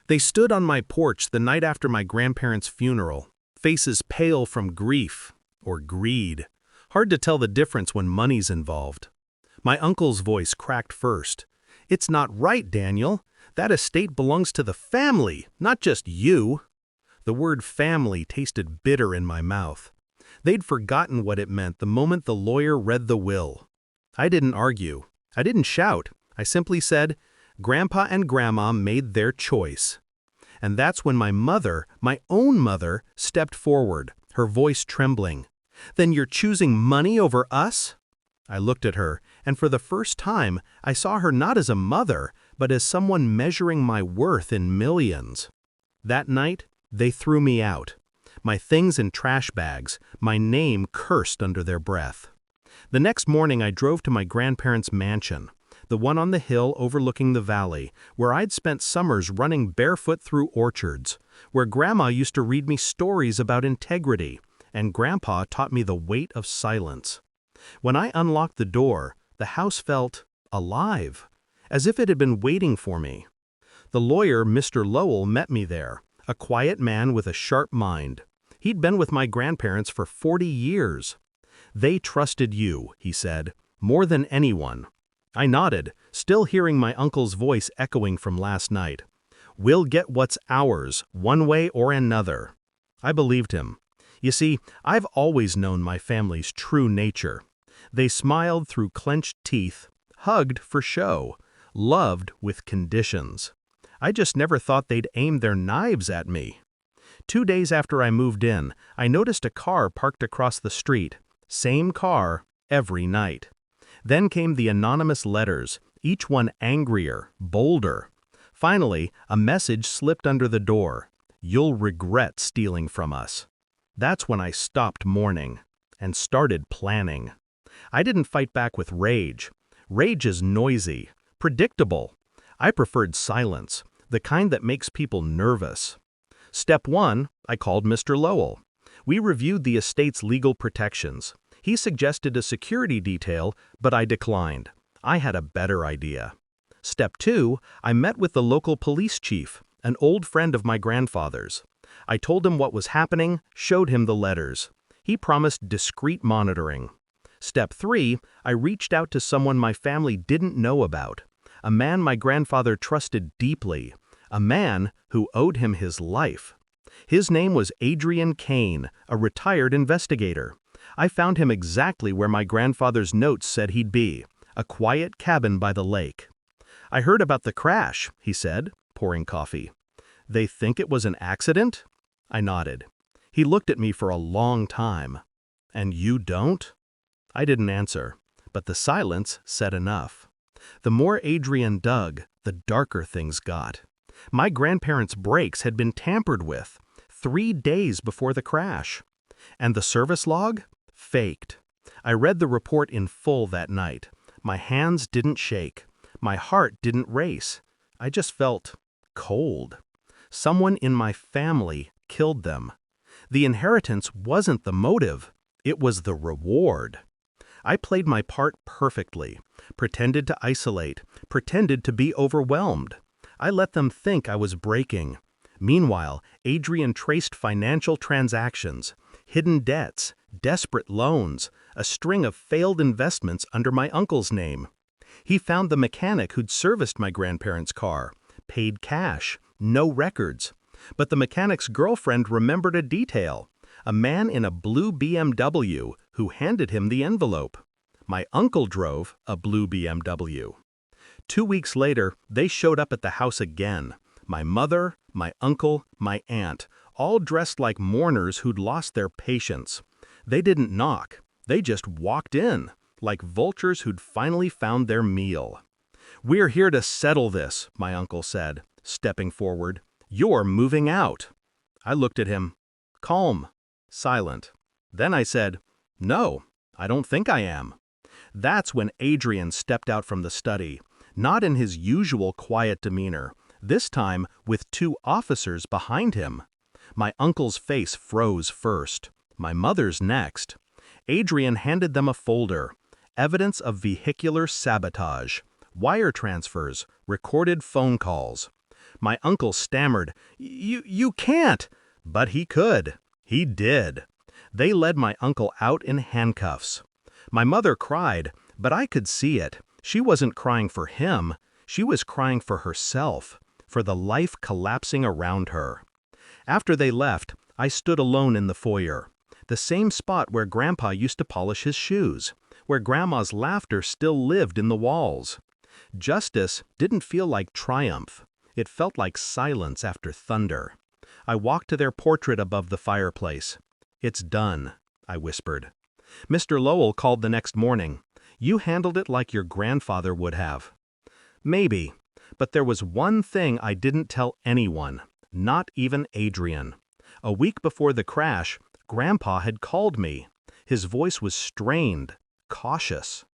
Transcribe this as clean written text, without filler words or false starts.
They stood on my porch the night after my grandparents' funeral, faces pale from grief or greed. Hard to tell the difference when money's involved. My uncle's voice cracked first. "It's not right, Daniel. That estate belongs to the family, not just you." The word family tasted bitter in my mouth. They'd forgotten what it meant the moment the lawyer read the will. I didn't argue. I didn't shout. I simply said, "Grandpa and Grandma made their choice." And that's when my mother, my own mother, stepped forward, her voice trembling. "Then you're choosing money over us?" I looked at her, and for the first time, I saw her not as a mother, but as someone measuring my worth in millions. That night, they threw me out. My things in trash bags, my name cursed under their breath. The next morning I drove to my grandparents' mansion, the one on the hill overlooking the valley, where I'd spent summers running barefoot through orchards, where Grandma used to read me stories about integrity, and Grandpa taught me the weight of silence. When I unlocked the door, the house felt alive, as if it had been waiting for me. The lawyer, Mr. Lowell, met me there, a quiet man with a sharp mind. He'd been with my grandparents for 40 years. "They trusted you," he said, "more than anyone." I nodded, still hearing my uncle's voice echoing from last night. "We'll get what's ours, one way or another." I believed him. You see, I've always known my family's true nature. They smiled through clenched teeth, hugged for show, loved with conditions. I just never thought they'd aim their knives at me. 2 days after I moved in, I noticed a car parked across the street. Same car, every night. Then came the anonymous letters, each one angrier, bolder. Finally, a message slipped under the door. "You'll regret stealing from us." That's when I stopped mourning and started planning. I didn't fight back with rage. Rage is noisy, predictable. I preferred silence, the kind that makes people nervous. Step 1, I called Mr. Lowell. We reviewed the estate's legal protections. He suggested a security detail, but I declined. I had a better idea. Step 2, I met with the local police chief, an old friend of my grandfather's. I told him what was happening, showed him the letters. He promised discreet monitoring. Step 3, I reached out to someone my family didn't know about, a man my grandfather trusted deeply, a man who owed him his life. His name was Adrian Kane, a retired investigator. I found him exactly where my grandfather's notes said he'd be, a quiet cabin by the lake. "I heard about the crash," he said, pouring coffee. "They think it was an accident?" I nodded. He looked at me for a long time. "And you don't?" I didn't answer, but the silence said enough. The more Adrian dug, the darker things got. My grandparents' brakes had been tampered with 3 days before the crash. And the service log? Faked. I read the report in full that night. My hands didn't shake. My heart didn't race. I just felt cold. Someone in my family killed them. The inheritance wasn't the motive. It was the reward. I played my part perfectly, pretended to isolate, pretended to be overwhelmed. I let them think I was breaking. Meanwhile, Adrian traced financial transactions, hidden debts, desperate loans, a string of failed investments under my uncle's name. He found the mechanic who'd serviced my grandparents' car, paid cash, no records. But the mechanic's girlfriend remembered a detail, a man in a blue BMW who handed him the envelope. My uncle drove a blue BMW. 2 weeks later, they showed up at the house again. My mother, my uncle, my aunt, all dressed like mourners who'd lost their patience. They didn't knock. They just walked in, like vultures who'd finally found their meal. "We're here to settle this," my uncle said, stepping forward. "You're moving out." I looked at him, calm, silent. Then I said, "No, I don't think I am." That's when Adrian stepped out from the study, not in his usual quiet demeanor, this time with 2 officers behind him. My uncle's face froze first, my mother's next. Adrian handed them a folder, evidence of vehicular sabotage, wire transfers, recorded phone calls. My uncle stammered, You can't! But he could. He did. They led my uncle out in handcuffs. My mother cried, but I could see it. She wasn't crying for him. She was crying for herself, for the life collapsing around her. After they left, I stood alone in the foyer, the same spot where Grandpa used to polish his shoes, where Grandma's laughter still lived in the walls. Justice didn't feel like triumph. It felt like silence after thunder. I walked to their portrait above the fireplace. "It's done," I whispered. Mr. Lowell called the next morning. "You handled it like your grandfather would have." Maybe, but there was one thing I didn't tell anyone, not even Adrian. A week before the crash, Grandpa had called me. His voice was strained, cautious.